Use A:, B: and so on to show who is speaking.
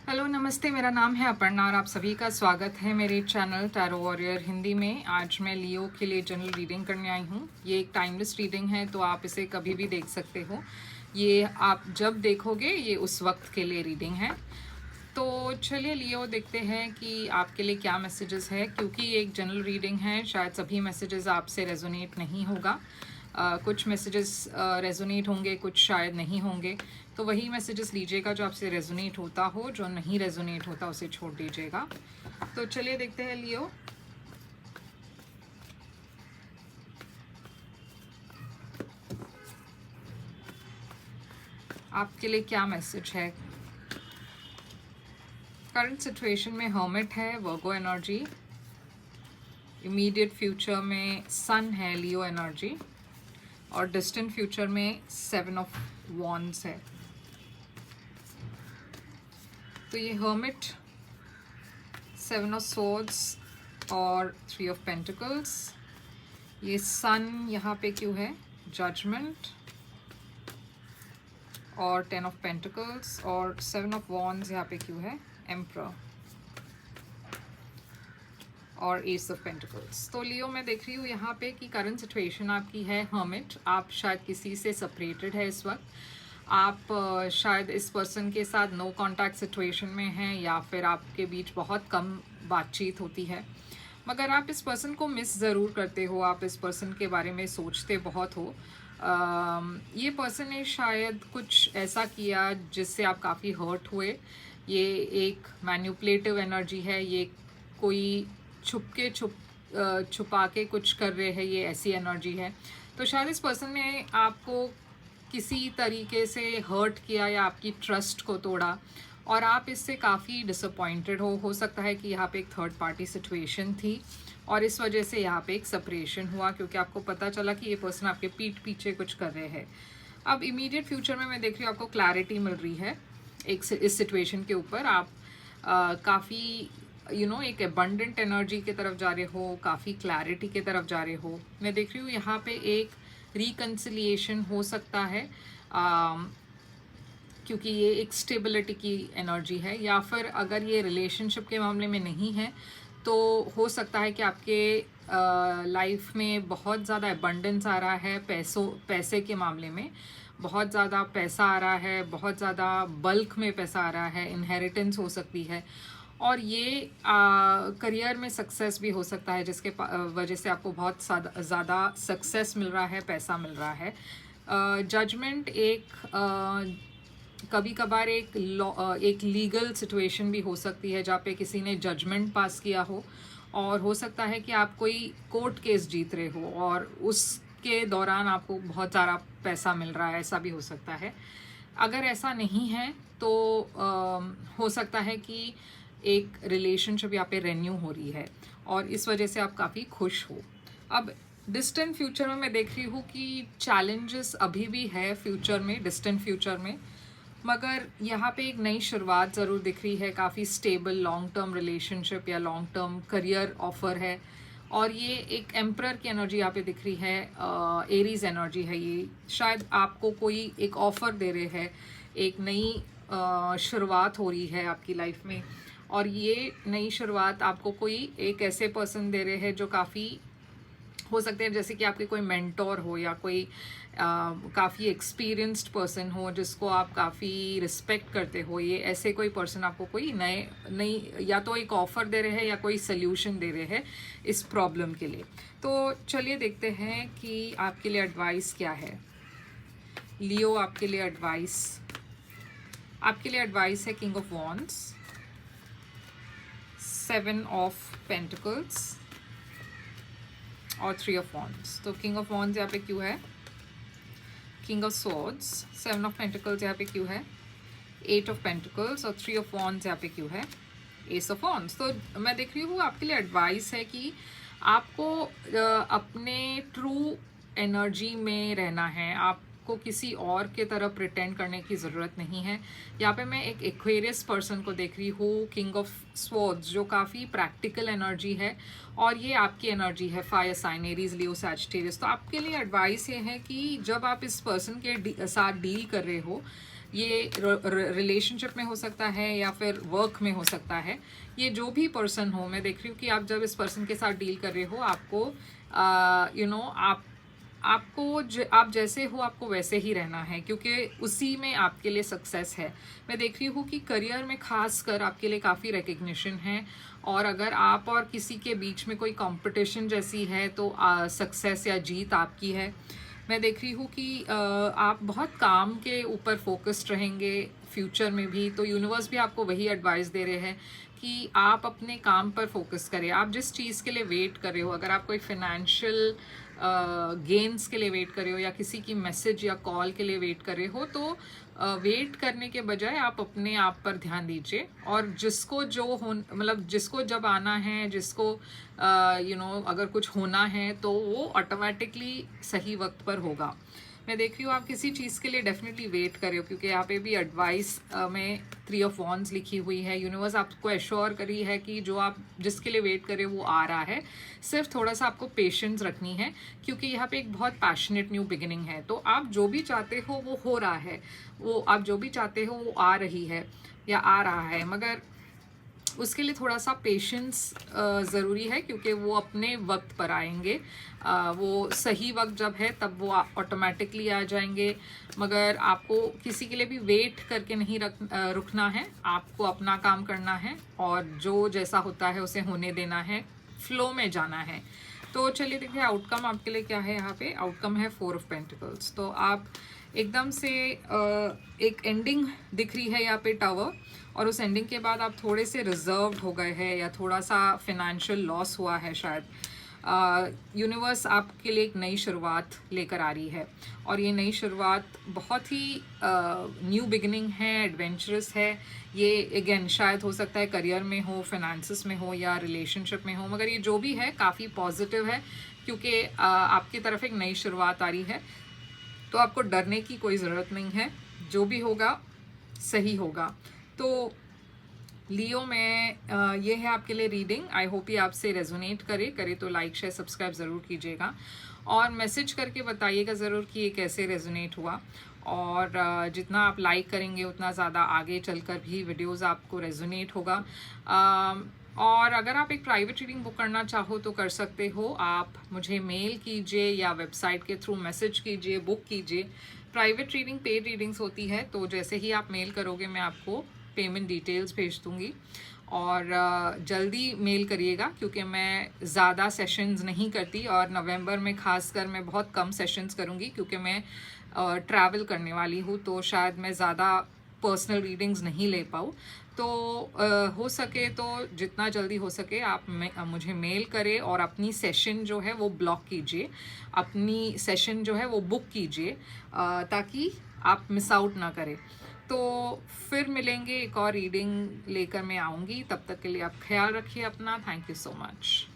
A: Hello नमस्ते, मेरा नाम है अपर्णा और आप सभी का स्वागत है मेरे चैनल टैरो वॉरियर हिंदी में। आज मैं लियो के लिए जनरल रीडिंग करने आई हूँ। ये एक टाइमलेस रीडिंग है, तो आप इसे कभी भी देख सकते हो। ये आप जब देखोगे ये उस वक्त के लिए रीडिंग है। तो चलिए लियो देखते हैं कि आपके लिए क्या मैसेजेस है। क्योंकि ये एक जनरल रीडिंग है, शायद सभी मैसेजेस आपसे रेजोनेट नहीं होगा। कुछ मैसेजेस रेजोनेट होंगे, कुछ शायद नहीं होंगे। तो वही मैसेजेस लीजिएगा जो आपसे रेजोनेट होता हो, जो नहीं रेजोनेट होता उसे छोड़ दीजिएगा। तो चलिए देखते हैं लियो। आपके लिए क्या मैसेज है। करंट सिचुएशन में हर्मिट है, वर्गो एनर्जी। इमीडिएट फ्यूचर में सन है, लियो एनर्जी। और डिस्टेंट फ्यूचर में 7 ऑफ वॉन्ड्स है। तो ये हर्मिट, 7 ऑफ सोर्ड्स और 3 ऑफ पेंटिकल्स। ये सन यहाँ पे क्यों है, जजमेंट और 10 ऑफ पेंटिकल्स। और 7 ऑफ वॉन्ड्स यहाँ पे क्यों है, एम्परर और एस ऑफ पेंटिकल्स। तो लियो मैं देख रही हूँ यहाँ पे कि करंट सिचुएशन आपकी है हर्मिट। आप शायद किसी से सेपरेटेड है इस वक्त। आप शायद इस पर्सन के साथ नो कांटेक्ट सिचुएशन में हैं, या फिर आपके बीच बहुत कम बातचीत होती है। मगर आप इस पर्सन को मिस ज़रूर करते हो, आप इस पर्सन के बारे में सोचते बहुत हो। ये पर्सन ने शायद कुछ ऐसा किया जिससे आप काफ़ी हर्ट हुए। ये एक मैन्युपुलेटिव एनर्जी है, ये कोई छुपा के कुछ कर रहे हैं, ये ऐसी एनर्जी है। तो शायद इस पर्सन ने आपको किसी तरीके से हर्ट किया या आपकी ट्रस्ट को तोड़ा, और आप इससे काफ़ी डिसअपॉइंटेड हो सकता है कि यहाँ पे एक थर्ड पार्टी सिचुएशन थी और इस वजह से यहाँ पे एक सेपरेशन हुआ, क्योंकि आपको पता चला कि ये पर्सन आपके पीठ पीछे कुछ कर रहे हैं। अब इमीडिएट फ्यूचर में मैं देख रही हूँ आपको क्लैरिटी मिल रही है इस सिचुएशन के ऊपर। आप काफ़ी एक एबंडेंट एनर्जी की तरफ जा रहे हो, काफ़ी क्लैरिटी की तरफ जा रहे हो। मैं देख रही हूँ यहाँ पे एक रिकन्सिलिएशन हो सकता है, क्योंकि ये एक स्टेबिलिटी की एनर्जी है। या फिर अगर ये रिलेशनशिप के मामले में नहीं है तो हो सकता है कि आपके लाइफ में बहुत ज़्यादा एबंडेंस आ रहा है, पैसे के मामले में बहुत ज़्यादा पैसा आ रहा है, बहुत ज़्यादा बल्क में पैसा आ रहा है, इनहेरिटेंस हो सकती है। और ये करियर में सक्सेस भी हो सकता है, जिसके वजह से आपको बहुत ज़्यादा सक्सेस मिल रहा है, पैसा मिल रहा है। जजमेंट कभी कभार एक लीगल सिचुएशन भी हो सकती है जहाँ पे किसी ने जजमेंट पास किया हो, और हो सकता है कि आप कोई कोर्ट केस जीत रहे हो और उसके दौरान आपको बहुत सारा पैसा मिल रहा है, ऐसा भी हो सकता है। अगर ऐसा नहीं है तो हो सकता है कि एक रिलेशनशिप यहाँ पे रेन्यू हो रही है और इस वजह से आप काफ़ी खुश हो। अब डिस्टेंट फ्यूचर में मैं देख रही हूँ कि चैलेंजेस अभी भी है फ्यूचर में, डिस्टेंट फ्यूचर में, मगर यहाँ पे एक नई शुरुआत ज़रूर दिख रही है। काफ़ी स्टेबल लॉन्ग टर्म रिलेशनशिप या लॉन्ग टर्म करियर ऑफर है। और ये एक एम्परर की एनर्जी यहाँ पे दिख रही है, एरीज एनर्जी है ये। शायद आपको कोई एक ऑफ़र दे रहे हैं, एक नई शुरुआत हो रही है आपकी लाइफ में, और ये नई शुरुआत आपको कोई एक ऐसे पर्सन दे रहे हैं जो काफ़ी हो सकते हैं, जैसे कि आपके कोई मेंटोर हो या कोई काफ़ी एक्सपीरियंस्ड पर्सन हो जिसको आप काफ़ी रिस्पेक्ट करते हो। ये ऐसे कोई पर्सन आपको कोई नई या तो एक ऑफ़र दे रहे हैं या कोई सल्यूशन दे रहे हैं इस प्रॉब्लम के लिए। तो चलिए देखते हैं कि आपके लिए एडवाइस क्या है। लियो आपके लिए एडवाइस है king of wands, 7 of pentacles और 3 ऑफ वॉन्ड्स। तो किंग ऑफ वॉन्ड्स यहाँ पे क्यों है, king of swords, 7 of pentacles यहाँ पे क्यों है, 8 ऑफ पेंटिकल्स और 3 ऑफ वॉन्ड्स यहाँ पे क्यों है, एस ऑफ वॉन्ड्स। तो मैं देख रही हूँ आपके लिए एडवाइस है कि आपको अपने ट्रू एनर्जी में रहना है। आपको किसी और के तरह प्रिटेंड करने की ज़रूरत नहीं है। यहाँ पे मैं एक एक्वेरियस पर्सन को देख रही हूँ, किंग ऑफ स्वॉर्ड्स, जो काफ़ी प्रैक्टिकल एनर्जी है और ये आपकी एनर्जी है, फायर साइन, एरीज, लियो, सैजिटेरियस। तो आपके लिए एडवाइस ये है कि जब आप इस पर्सन के साथ डील कर रहे हो, ये रिलेशनशिप में हो सकता है या फिर वर्क में हो सकता है। ये जो भी पर्सन हो, मैं देख रही हूँ कि आप जब इस पर्सन के साथ डील कर रहे हो, आपको आप जैसे हो आपको वैसे ही रहना है, क्योंकि उसी में आपके लिए सक्सेस है। मैं देख रही हूँ कि करियर में खास कर आपके लिए काफ़ी रिकग्निशन है, और अगर आप और किसी के बीच में कोई कंपटीशन जैसी है तो सक्सेस या जीत आपकी है। मैं देख रही हूँ कि आप बहुत काम के ऊपर फोकस्ड रहेंगे फ्यूचर में भी, तो यूनिवर्स भी आपको वही एडवाइस दे रहे हैं कि आप अपने काम पर फोकस करें। आप जिस चीज़ के लिए वेट कर रहे हो, अगर आप कोई फाइनेंशियल गेन्स के लिए वेट कर रहे हो या किसी की मैसेज या कॉल के लिए वेट कर रहे हो, तो वेट करने के बजाय आप अपने आप पर ध्यान दीजिए, और जिसको जो हो, मतलब जिसको जब आना है, जिसको अगर कुछ होना है तो वो ऑटोमेटिकली सही वक्त पर होगा। मैं देख रही हूँ आप किसी चीज़ के लिए डेफिनेटली वेट कर रहे हो, क्योंकि यहाँ पे भी एडवाइस में 3 ऑफ वॉन्ड्स लिखी हुई है। यूनिवर्स आपको एश्योर करी है कि जो आप जिसके लिए वेट कर रहे हो वो आ रहा है। सिर्फ थोड़ा सा आपको पेशेंस रखनी है, क्योंकि यहाँ पे एक बहुत पैशनेट न्यू बिगिनिंग है। तो आप जो भी चाहते हो वो हो रहा है, वो आप जो भी चाहते हो वो आ रही है या आ रहा है, मगर उसके लिए थोड़ा सा पेशेंस ज़रूरी है, क्योंकि वो अपने वक्त पर आएंगे। वो सही वक्त जब है तब वो ऑटोमेटिकली आ जाएंगे, मगर आपको किसी के लिए भी वेट करके नहीं रुकना है। आपको अपना काम करना है और जो जैसा होता है उसे होने देना है, फ्लो में जाना है। तो चलिए देखिए आउटकम आपके लिए क्या है। यहाँ पे आउटकम है 4 ऑफ पेंटिकल्स। तो आप एकदम से एक एंडिंग दिख रही है यहाँ पे टावर, और उस एंडिंग के बाद आप थोड़े से रिजर्व्ड हो गए हैं या थोड़ा सा फिनेंशियल लॉस हुआ है शायद। यूनिवर्स आपके लिए एक नई शुरुआत लेकर आ रही है, और ये नई शुरुआत बहुत ही न्यू बिगिनिंग है, एडवेंचरस है। ये अगेन शायद हो सकता है करियर में हो, फाइनेंसिस में हो या रिलेशनशिप में हो, मगर ये जो भी है काफ़ी पॉजिटिव है, क्योंकि आपकी तरफ एक नई शुरुआत आ रही है। तो आपको डरने की कोई ज़रूरत नहीं है, जो भी होगा सही होगा। तो लियो में ये है आपके लिए रीडिंग। आई होप ये आपसे रेजोनेट करे तो लाइक शेयर सब्सक्राइब ज़रूर कीजिएगा, और मैसेज करके बताइएगा ज़रूर कि ये कैसे रेजोनेट हुआ। और जितना आप लाइक करेंगे उतना ज़्यादा आगे चलकर भी वीडियोस आपको रेजोनेट होगा। और अगर आप एक प्राइवेट रीडिंग बुक करना चाहो तो कर सकते हो। आप मुझे मेल कीजिए या वेबसाइट के थ्रू मैसेज कीजिए, बुक कीजिए। प्राइवेट रीडिंग पेड रीडिंग्स होती है, तो जैसे ही आप मेल करोगे मैं आपको पेमेंट डिटेल्स भेज दूँगी। और जल्दी मेल करिएगा, क्योंकि मैं ज़्यादा सेशंस नहीं करती, और नवंबर में खासकर मैं बहुत कम सेशंस करूँगी, क्योंकि मैं ट्रैवल करने वाली हूँ, तो शायद मैं ज़्यादा पर्सनल रीडिंग्स नहीं ले पाऊँ। तो हो सके तो जितना जल्दी हो सके आप मुझे मेल करें, और अपनी सेशन जो है वो ब्लॉक कीजिए, अपनी सेशन जो है वो बुक कीजिए, ताकि आप मिस आउट ना करें। तो फिर मिलेंगे, एक और रीडिंग लेकर मैं आऊँगी। तब तक के लिए आप ख्याल रखिए अपना। Thank you so much.